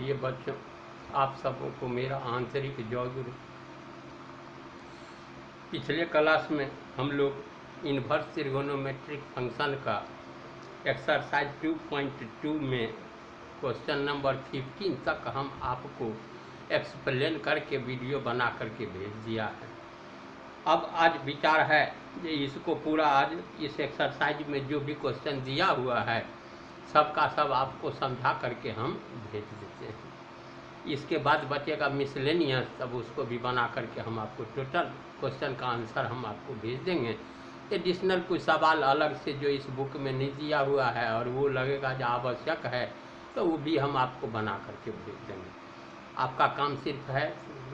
प्रिय बच्चों, आप सबों को मेरा आंतरिक जय गुरु। पिछले क्लास में हम लोग इन्वर्स त्रिगोनोमेट्रिक फंक्शन का एक्सरसाइज 2.2 में क्वेश्चन नंबर 15 तक हम आपको एक्सप्लेन करके वीडियो बना करके भेज दिया है। अब आज विचार है कि इसको पूरा आज इस एक्सरसाइज में जो भी क्वेश्चन दिया हुआ है सबका सब आपको समझा करके हम भेज देते हैं। इसके बाद बचेगा मिसलेनियस, तब उसको भी बना करके हम आपको टोटल क्वेश्चन का आंसर हम आपको भेज देंगे। एडिशनल कुछ सवाल अलग से जो इस बुक में नहीं दिया हुआ है और वो लगेगा जो आवश्यक है तो वो भी हम आपको बना करके भेज देंगे। आपका काम सिर्फ है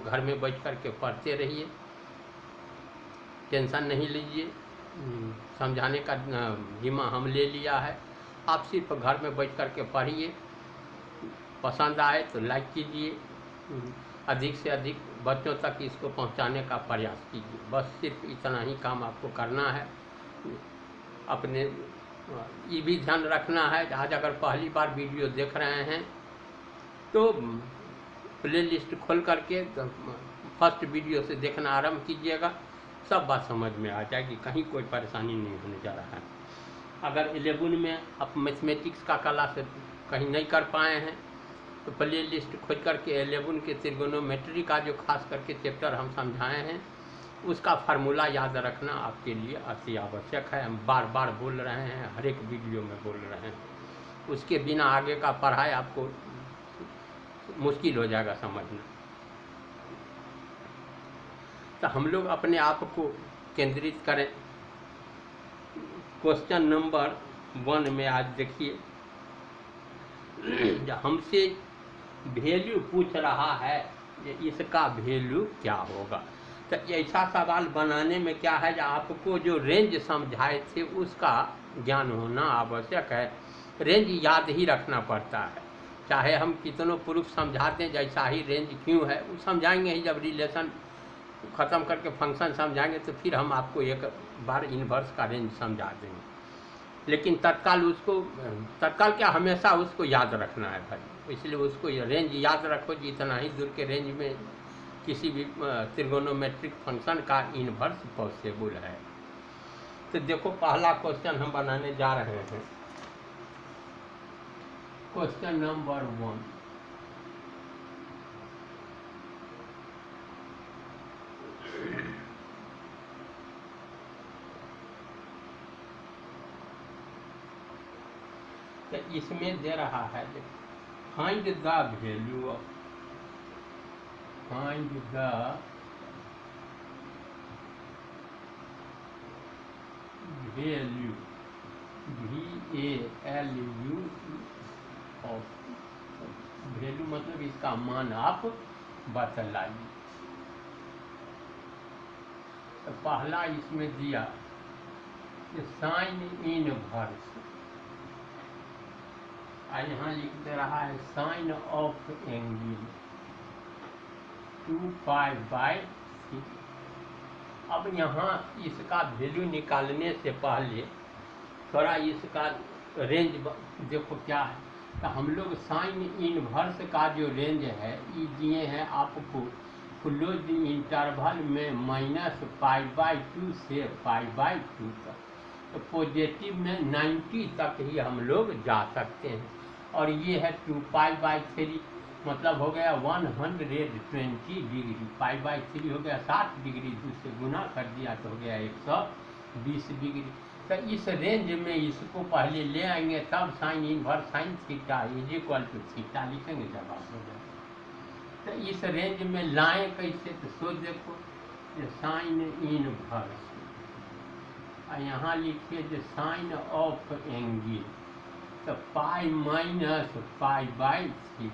घर में बैठ करके पढ़ते रहिए, टेंशन नहीं लीजिए, समझाने का जिम्मा हम ले लिया है। आप सिर्फ घर में बैठ करके पढ़िए, पसंद आए तो लाइक कीजिए, अधिक से अधिक बच्चों तक इसको पहुंचाने का प्रयास कीजिए। बस सिर्फ इतना ही काम आपको करना है। अपने ये भी ध्यान रखना है, आज अगर पहली बार वीडियो देख रहे हैं तो प्लेलिस्ट खोल करके फर्स्ट वीडियो से देखना आरंभ कीजिएगा, सब बात समझ में आ जाएगी, कहीं कोई परेशानी नहीं होने जा रहा है। अगर 11 में आप मैथमेटिक्स का क्लास कहीं नहीं कर पाए हैं तो प्ले लिस्ट खोज करके 11 के त्रिगोनोमेट्री का जो खास करके चैप्टर हम समझाए हैं उसका फार्मूला याद रखना आपके लिए अति आवश्यक है। हम बार बार बोल रहे हैं, हर एक वीडियो में बोल रहे हैं, उसके बिना आगे का पढ़ाई आपको मुश्किल हो जाएगा समझना। तो हम लोग अपने आप को केंद्रित करें। क्वेश्चन नंबर 1 में आज देखिए, हमसे वैल्यू पूछ रहा है कि इसका वैल्यू क्या होगा। तो ऐसा सवाल बनाने में क्या है, आपको जो रेंज समझाए थे उसका ज्ञान होना आवश्यक है। रेंज याद ही रखना पड़ता है, चाहे हम कितनों प्रूफ समझाते हैं, जैसा ही रेंज क्यों है वो समझाएंगे ही। जब रिलेशन ख़त्म करके फंक्शन समझाएंगे तो फिर हम आपको एक बार इन्वर्स का रेंज समझा देंगे, लेकिन तत्काल क्या हमेशा उसको याद रखना है भाई। इसलिए उसको रेंज याद रखो, जितना ही दूर के रेंज में किसी भी त्रिगोनोमेट्रिक फंक्शन का इन्वर्स पॉसिबल है। तो देखो पहला क्वेश्चन हम बनाने जा रहे हैं, क्वेश्चन नंबर 1। तो इसमें दे रहा है find the value of value VALU of value, मतलब इसका मान आप बतलाइए। तो पहला इसमें दिया साइन इनवर्स, यहाँ लिख दे रहा है साइन ऑफ एंगल 2π/6। अब यहाँ इसका वैल्यू निकालने से पहले थोड़ा इसका रेंज देखो क्या है। तो हम लोग साइन इनवर्स का जो रेंज है ये दिए हैं आपको क्लोज इंटरवल में -π/2 से π/2 तक। तो पॉजिटिव में 90 तक ही हम लोग जा सकते हैं, और ये है 2π/3, मतलब हो गया 120 डिग्री। π/3 हो गया 60 डिग्री, 2 से गुना कर दिया तो हो गया 120 डिग्री। तो इस रेंज में इसको पहले ले आएंगे, तब sign inverse sine theta = theta लिखेंगे जब आप हो जाए। तो इस रेंज में लाएं कैसे, तो सोच देखो साइन इनवर्स, यहाँ लिखिए जो साइन ऑफ एंगल, तो π - π/3,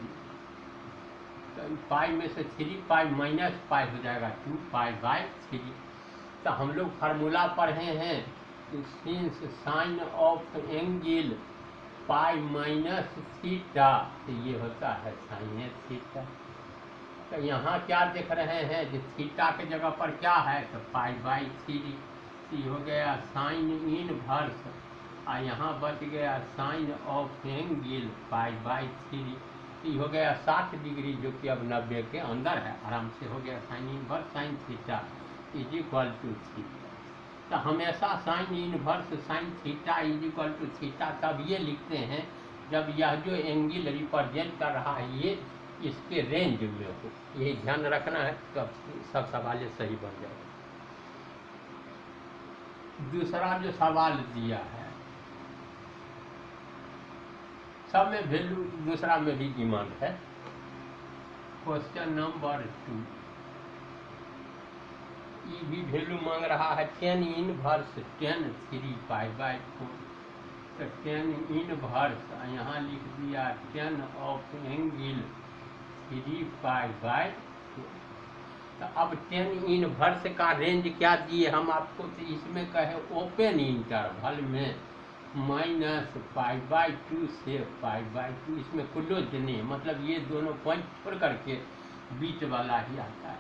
तो π में से 3 π - π हो जाएगा 2π/3। तो हम लोग फार्मूला पढ़े हैं since sine of angle π - theta, तो ये होता है साइन थीटा। तो यहाँ क्या देख रहे हैं, जो थीटा के जगह पर क्या है, तो π/3 हो गया साइन इनवर्स, और यहाँ बच गया साइन ऑफ एंगल π/3। तो ये हो गया 60 डिग्री, जो कि अब 90 के अंदर है, आराम से हो गया sine inverse sine theta is equal to theta. तो हमेशा sine inverse sine theta is equal to theta तब ये लिखते हैं जब यह जो एंगल रिप्रेजेंट कर रहा है ये इसके रेंज में हो। यही ध्यान रखना है, तब सब सवाल सही बन जाएगा। दूसरा जो सवाल दिया है सब में वैल्यू, दूसरा में भी डिमांड है। क्वेश्चन नंबर 2, ये भी वैल्यू मांग रहा है 10 इनवर्स 10 3 पाई बाई 4। तो 10 इनवर्स यहाँ लिख दिया 10 ऑफ एंगल 3 पाई बाई 4। तो अब 10 इनवर्स का रेंज क्या दिए हम आपको, तो इसमें कहे ओपन इंटरवल में -π/2 से π/2, इसमें क्लोज नहीं, मतलब ये दोनों पॉइंट छोड़ करके बीच वाला ही आता है।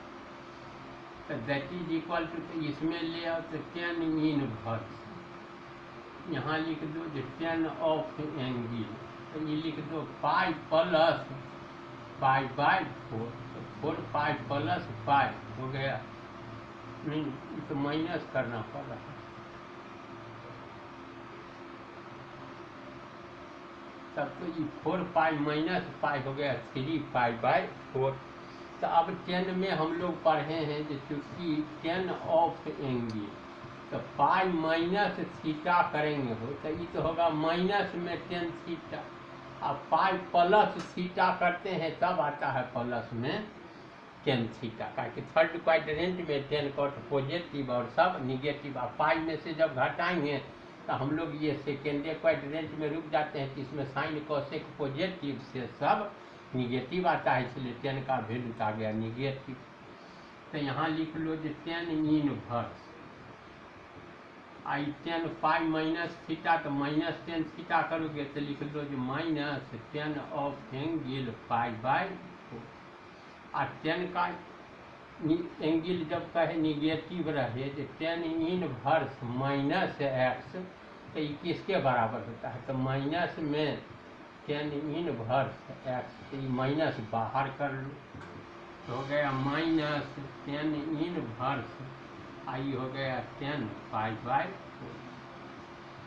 तो दैट इज इक्वल टू, तो इसमें ले आओ तो 10 इनवर्स यहाँ लिख दो जो 10 ऑफ एंगल, तो ये लिख दो पाई प्लस π/4, तो 4π प्लस π हो गया, नहीं तो माइनस करना पड़ रहा है। तब तो ये 4π माइनस π हो गया 3π/4। तो अब 10 में हम लोग पढ़े हैं जो चूँकि 10 ऑफ एंगल, तो पाई माइनस थीटा करेंगे हो, तो ये तो होगा माइनस में 10 थीटा। अब पाई प्लस थीटा करते हैं तब आता है प्लस में 10 थीटा, क्योंकि थर्ड क्वाड्रेंट में 10 का पॉजिटिव और सब निगेटिव। अब पाई में से जब घटाएंगे तो हम लोग ये सेकेंडरी क्वाड्रेंट में रुक जाते हैं, तो इसमें साइन कोसेक पॉजिटिव से सब निगेटिव आता है, इसलिए 10 का वैल्यू आ गया निगेटिव। तो यहाँ लिख लो जो 10 इनवर्स आई 10 पाई माइनस थीटा, तो -10 थीटा करोगे तो लिख लो जो -10 ऑफ एंगल π/4। और 10 का एंगल जब कहे निगेटिव रहे जो 10 इनवर्स -x, तो ये किसके बराबर होता है, तो माइनस में 10 इनवर्स x, तो ये माइनस बाहर कर लो, तो हो गया -10 इनवर्स आई हो गया 10 π/4।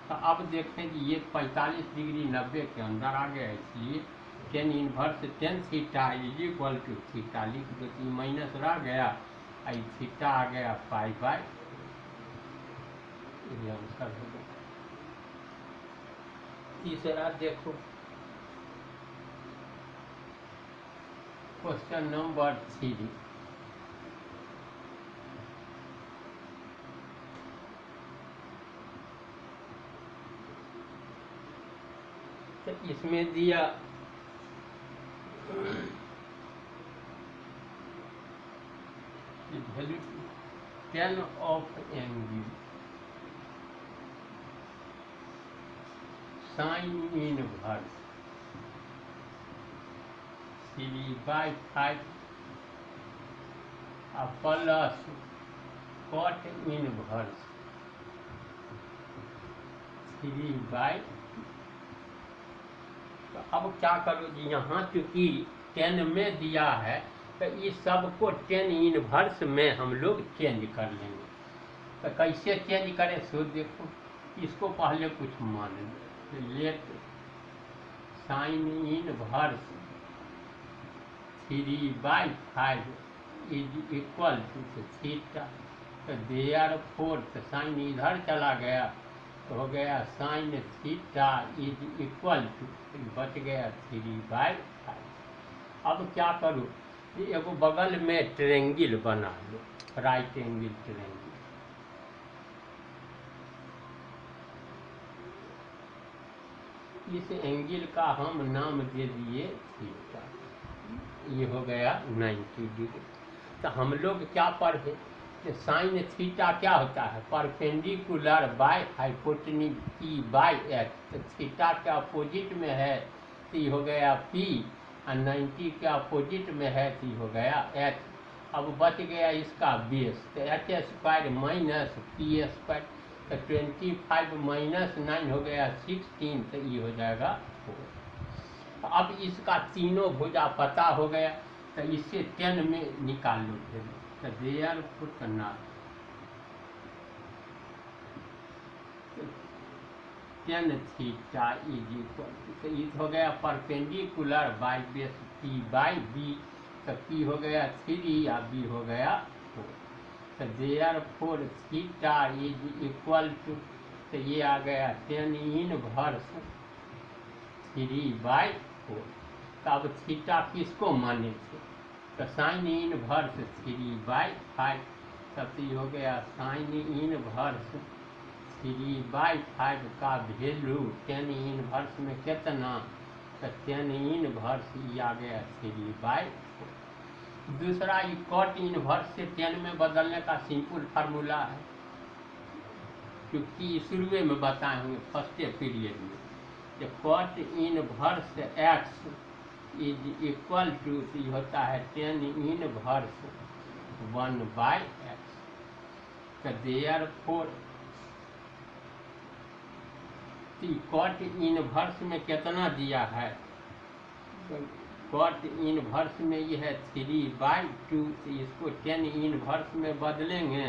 तो अब देखें कि ये 45 डिग्री 90 के अंदर आ गया, इसलिए 10 inverse 10 theta is equal to theta लिख दो, तो माइनस रह गया, आई थीटा आ गया π/4। ये आंसर हो गया। तीसरा देखो क्वेश्चन नंबर 3, तो इसमें दिया value 10 of angle sine inverse 3/5 plus cot inverse 3/। तो अब क्या करो जी, यहाँ चूँकि 10 में दिया है तो इस सब को 10 इनवर्स में हम लोग चेंज कर लेंगे। तो कैसे चेंज करें सो देखो, इसको पहले कुछ मान लो, let sine inverse 3/5 is equal to theta. तो देयरफॉर तो साइन इधर चला गया, तो हो गया sine theta is equal to, बच गया 3/5। अब क्या करो, एगो बगल में ट्रेंगल बना लो, राइट एंगल ट्रेंगल। इस एंगल का हम नाम दे दिए थीटा, ये हो गया 90 डिग्री। तो हम लोग क्या पढ़े कि साइन थीटा क्या होता है, perpendicular by hypotenuse P by X. तो थीटा के अपोजिट में है तो ये हो गया पी, और 90 के अपोजिट में है तो ये हो गया एच। अब बच गया इसका बेस, तो H square minus P square, तो 25 माइनस 9 हो गया 16, तो ये हो जाएगा 4। तो अब इसका तीनों भुजा पता हो गया, तो इससे 10 में निकाल लो फिर। तो देयरफॉर करना 10 थीटा इज इक्वल, तो ये हो गया perpendicular by base P by B. तो पी हो गया 3 या बी हो गया 4। तो therefore theta is equal to, तो ये आ गया 10 इनवर्स 3/4। तो अब थीटा किसको माने थे, तो साइन इनवर्स 3/5। तब ये हो गया साइन इनवर्स 3/5 का वैल्यू 10 इनवर्स में कितना, तो 10 इनवर्स ये आ गया 3/4। दूसरा ये कॉट इनवर्स से 10 में बदलने का सिंपल फार्मूला है, क्योंकि शुरू में बताए होंगे फर्स्ट पीरियड में। जो cot inverse X is equal to होता है 10 इनवर्स 1/x। तो देयरफॉर कॉट इनवर्स में कितना दिया है, कॉट इनवर्स में ये है 3/2। तो इसको 10 इनवर्स में बदलेंगे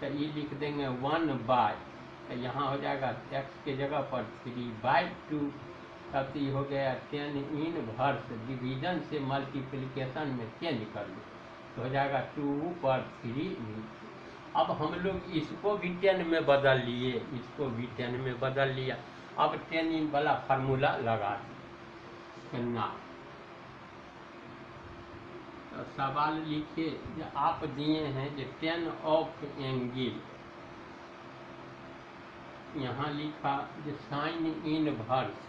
तो ये लिख देंगे 1/, तो यहाँ हो जाएगा x के जगह पर 3/2। तब ये हो गया 10 इनवर्स, डिवीजन से मल्टीप्लिकेशन में चेंज कर लो तो हो जाएगा 2/3। अब हम लोग इसको भी 10 में बदल लिए, इसको भी 10 में बदल लिया। अब 10 इन वाला फार्मूला लगा ना। तो सवाल लिखिए, जो आप दिए हैं जो 10 ऑफ एंगल, यहाँ लिखा जो sine inverse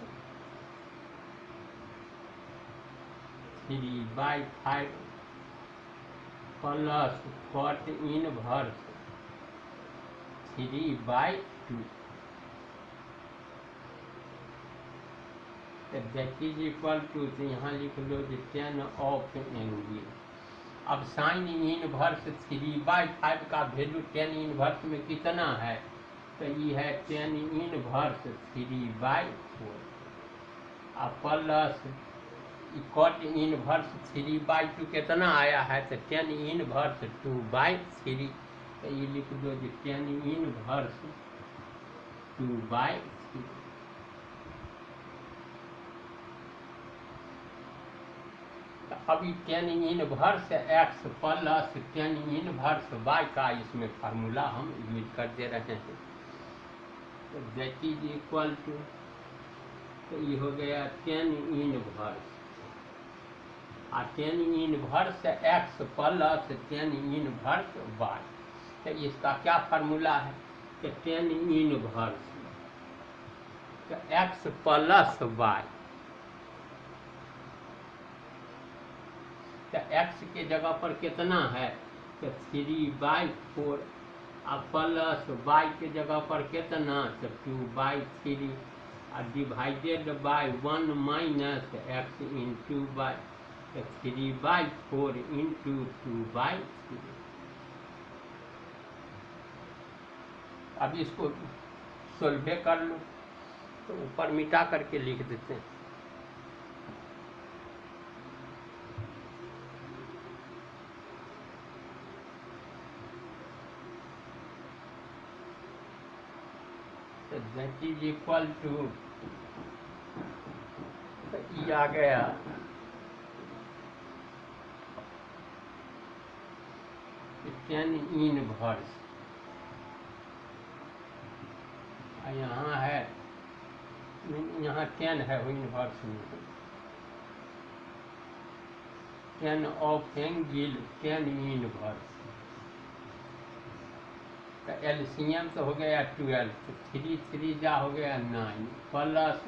3/5 plus cot inverse 3/2, that is equal to, तो यहाँ लिख लो जो 10 ऑफ एंगल। अब साइन इनवर्स 3/5 का वैल्यू 10 इनवर्स में कितना है, तो ये है 10 इनवर्स 3/4 और प्लस कॉट इनवर्स 3/2 कितना आया है, तो 10 इनवर्स 2/3। तो ये लिख दो जो 10 इनवर्स 2/3। तो अभी 10 inverse x plus 10 inverse y का इसमें फार्मूला हम यूज कर दे रहे हैं। तो दैट इज इक्वल टू, तो ये हो गया 10 इनवर्स और 10 inverse x plus 10 inverse y। तो इसका क्या फार्मूला है, कि 10 इनवर्स तो x प्लस y, तो x के जगह पर कितना है, तो 3/4 और प्लस y के जगह पर कितना, तो 2/3 और divided by 1 minus x into by 3/4 into 2/3। अब इसको सोल्व कर लो, तो ऊपर मिटा करके लिख देते हैं। तो दैट इज इक्वल टू, ये आ गया 10 इनवर्स, यहाँ है, यहाँ 10 है इनवर्स में, 10 ऑफ एंगल 10 इनवर्स। तो एलसीएम तो हो गया 12, तो 3 3 जा हो गया 9 प्लस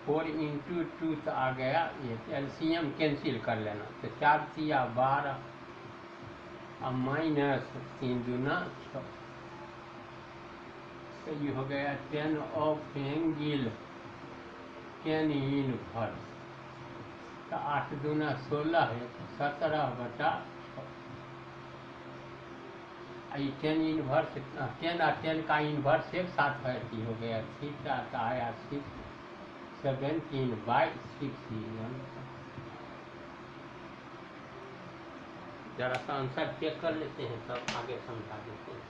4 इंटू 2 तो आ गया ये, एलसीएम कैंसिल कर लेना, तो 4 3 12 और माइनस 3 दूना 6। तो ये हो गया 10 ऑफ एंगल 10 इनवर्स। तो 8 दूना 16 है, 17/6। 10 इनवर्स 10 और 10 का इनवर्स एक साथ है, हो गया थीटा का आया 6 17/6 जरा सा आंसर चेक कर लेते हैं, तब आगे समझा देते हैं।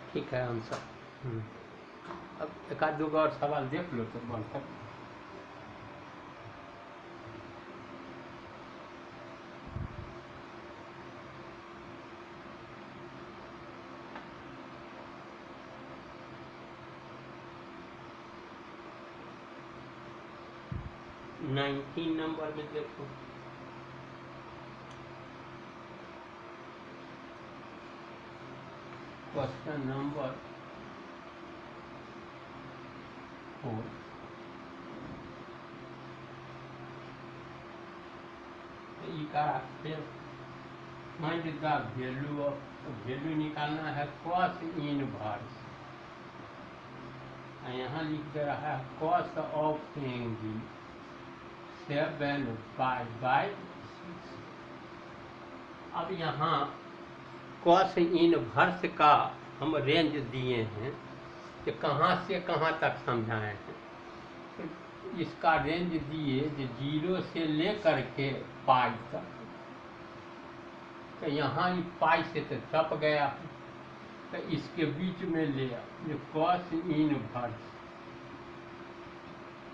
ठीक है आंसर। अब एक आध दो और सवाल देख लो तो बन सकता। नाइनटीन नंबर में देखो, question number 4। Find the value of, value निकालना है कॉस इनवर्स। यहाँ लिख दे रहा है कॉस ऑफ एंगल 7π/6। अब यहाँ कॉस इनवर्स का हम रेंज दिए हैं कि कहाँ से कहाँ तक समझाए हैं। तो इसका रेंज दिए जो 0 से लेकर के पाई तक। तो यहाँ पाई से तो छप गया, तो इसके बीच में ले जो कॉस इनवर्स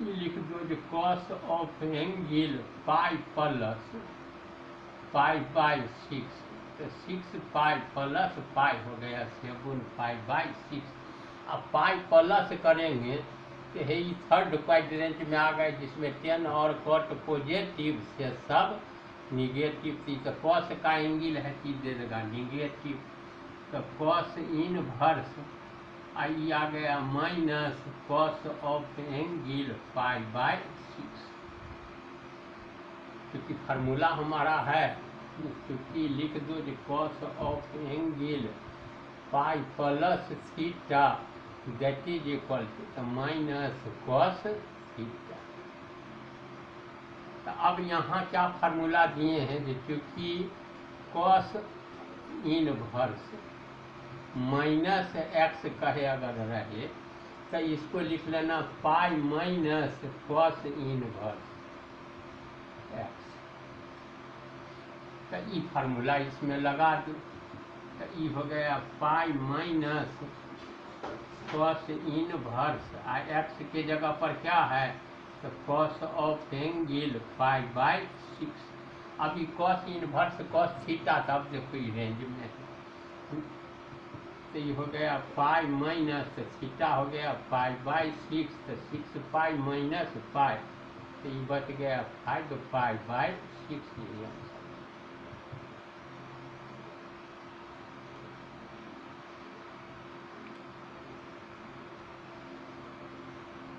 लिख दो, जो cos of angle pi plus π/6। तो 6π प्लस पाई हो गया 7π/6। अब पाई प्लस करेंगे तो है थर्ड क्वाड्रेंट में आ गए, जिसमें 10 और कॉट पॉजिटिव से सब निगेटिव थी। तो कॉस का एंगल है कि दे देगा निगेटिव। तो कॉस इनवर्स आई आ गया माइनस कॉस ऑफ एंगल π/6। क्योंकि फार्मूला हमारा है, क्योंकि लिख दो जो cos of angle pi plus theta that is equal to minus cos theta. तो अब यहाँ क्या फार्मूला दिए हैं, जो चूँकि कॉस इनवर्स माइनस एक्स कहे अगर रहे तो इसको लिख लेना pi minus cos inverse X. तो ये फार्मूला इसमें लगा दो, तो ये हो गया pi minus cos inverse x के जगह पर क्या है, तो कॉस ऑफ एंगल π/6। अब ये कॉस इनवर्स कॉस थीटा था, अब देखो ये रेंज में, तो ये हो गया पाई माइनस थीटा हो गया π/6। तो 6π माइनस पाई, तो ये बच गया 5π/6।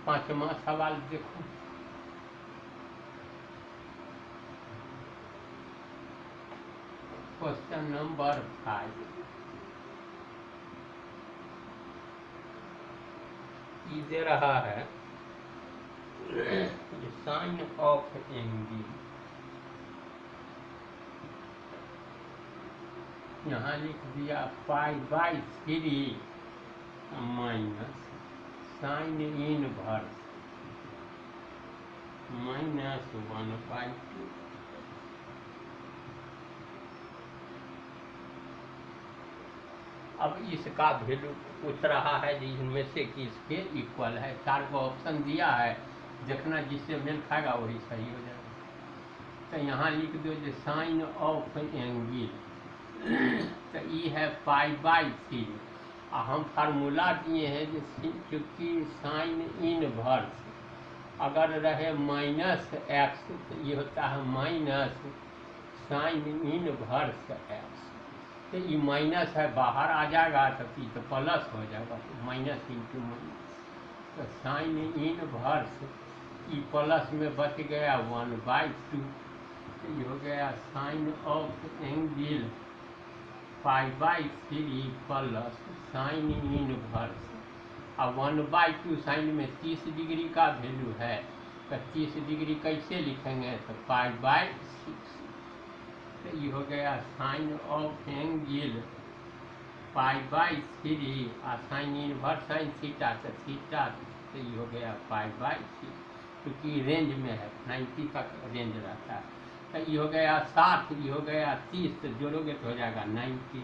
पांचवा सवाल देखो, क्वेश्चन नंबर 5। ये दे रहा है साइन ऑफ एंगल, यहाँ लिख दिया π/3 माइनस साइन इनवर्स माइनस 1/2। अब इसका वैल्यू पूछ रहा है जी, इनमें से किसके इक्वल है। 4 को ऑप्शन दिया है, देखना जिससे मेल खाएगा वही सही हो जाएगा। तो यहाँ लिख दो जो साइन ऑफ एंगल, तो ये है π/3। हम फार्मूला दिए हैं, क्योंकि साइन इनवर्स अगर रहे माइनस एक्स तो ये होता है माइनस साइन इनवर्स एक्स। तो ये माइनस है बाहर आ जाएगा तो ये तो प्लस हो जाएगा, तो माइनस इंटू माइनस, तो साइन इनवर्स ई प्लस में बच गया 1/2, तो ये हो गया sine of angle π/3 plus sine inverse. अब 1/2 साइन में 30 डिग्री का वैल्यू है, तो 30 डिग्री कैसे लिखेंगे, तो π/6, तो ये हो गया साइन ऑफ एंगल π/3 और साइन इनवर्स साइन थीटा, तो ये हो गया π/6, क्योंकि रेंज में है 90 तक रेंज रहता है। तो ये हो गया 60, ये हो गया 30, तो जोड़ोगे तो हो जाएगा 90,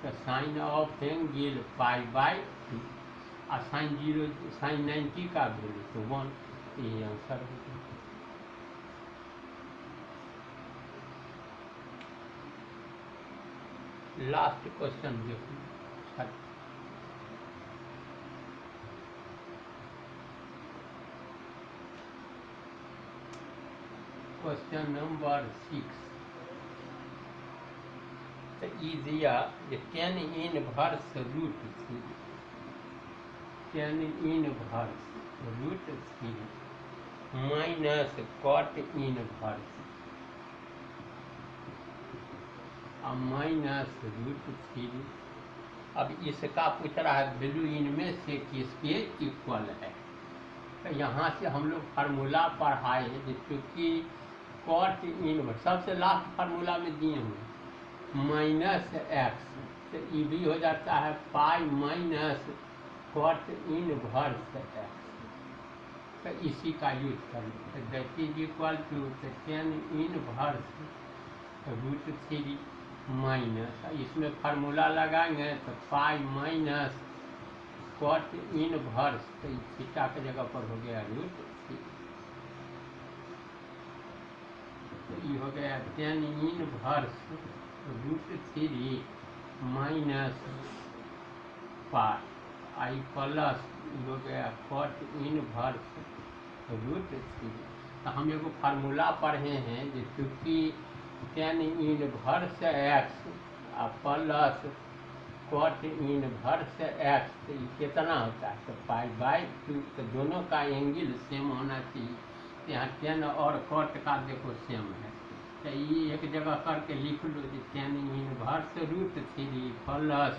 तो साइन ऑफ एंगल π/2 और साइन 90 का वैल्यू तो 1, ये आंसर हो गया। लास्ट क्वेश्चन देखो, क्वेश्चन नंबर 6। तो ये दिया कि tan inverse root 3, tan inverse root 3 minus cot inverse और माइनस रूट 3। अब इसका पूछ रहा है वैल्यू इनमें से किसके इक्वल है। तो यहाँ से हम लोग फार्मूला पढ़ाए क्योंकि कॉट इनवर्स सबसे लास्ट फार्मूला में दिए हुए माइनस एक्स, तो ये भी हो जाता है pi minus cot inverse X, तो इसी का यूज करें। That is equal to tan inverse root 3 minus, इसमें फार्मूला लगाएंगे तो पाई माइनस कॉट इनवर्स, तो थीटा की जगह पर हो गया रूट 3, तो ये हो गया tan inverse root 3 minus pi I plus हो गया कॉट इनवर्स रूट 3। तो हम एगो फार्मूला पढ़े हैं जो चूँकि tan inverse X plus cot inverse X, तो ये कितना होता है, तो π/2, तो दोनों का एंगल सेम होना चाहिए। तो यहाँ tan और कॉट का देखो सेम है, तो ये एक जगह करके लिख लो कि tan inverse root 3 plus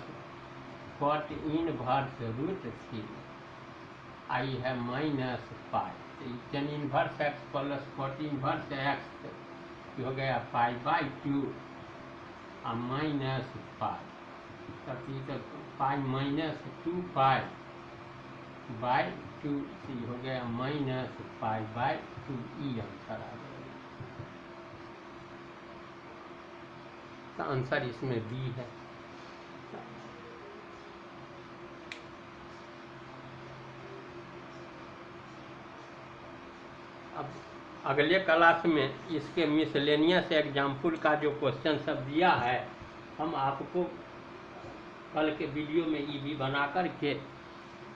cot inverse root 3 आई है माइनस पाई, तो tan inverse X plus cot inverse X हो गया π/2 और माइनस पाई, तो पाई माइनस 2 π/2 हो गया माइनस π/2, ई आंसर आ गया। तो आंसर इसमें बी है। अब अगले क्लास में इसके मिसलेनियस एग्जाम्पल का जो क्वेश्चन सब दिया है हम आपको कल के वीडियो में ये भी बना कर के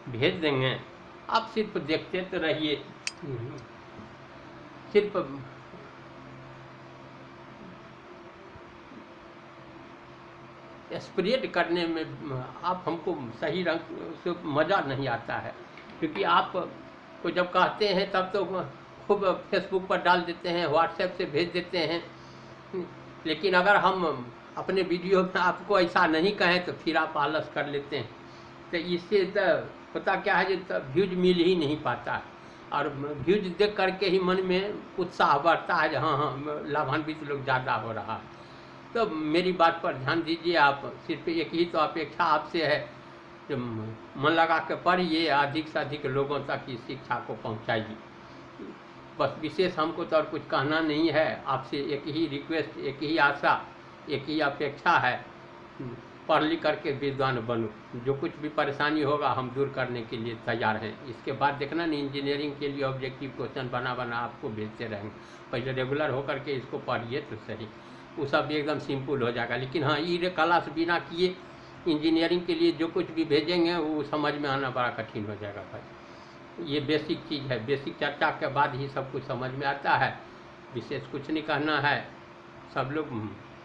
भेज देंगे, आप सिर्फ देखते तो रहिए। सिर्फ स्प्रेड करने में आप हमको सही रंग से मज़ा नहीं आता है, क्योंकि आप को जब कहते हैं तब तो खूब फेसबुक पर डाल देते हैं, व्हाट्सएप से भेज देते हैं, लेकिन अगर हम अपने वीडियो में आपको ऐसा नहीं कहें तो फिर आप आलस कर लेते हैं। तो इससे तो होता क्या है जो व्यूज मिल ही नहीं पाता, और व्यूज देख करके ही मन में उत्साह बढ़ता है जो हाँ लाभान्वित लोग ज़्यादा हो रहा है। तो मेरी बात पर ध्यान दीजिए, आप सिर्फ एक ही तो अपेक्षा आपसे है जो मन लगा के पढ़िए, अधिक से अधिक लोगों तक इस शिक्षा को पहुँचाइए। बस विशेष हमको तो और कुछ कहना नहीं है, आपसे एक ही रिक्वेस्ट, एक ही आशा, एक ही अपेक्षा है, पढ़ लिख करके विद्वान बनो। जो कुछ भी परेशानी होगा हम दूर करने के लिए तैयार हैं। इसके बाद देखना नहीं, इंजीनियरिंग के लिए ऑब्जेक्टिव क्वेश्चन बना आपको भेजते रहेंगे। पहले रेगुलर होकर के इसको पढ़िए तो सही, वो सब एकदम सिंपल हो जाएगा। लेकिन हाँ, ये क्लास बिना किए इंजीनियरिंग के लिए जो कुछ भी भेजेंगे वो समझ में आना बड़ा कठिन हो जाएगा भाई। ये बेसिक चीज़ है, बेसिक चर्चा के बाद ही सब कुछ समझ में आता है। विशेष कुछ नहीं कहना है। सब लोग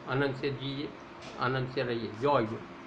आनंद से जिए, आनंद से रहिए। जय गुरु।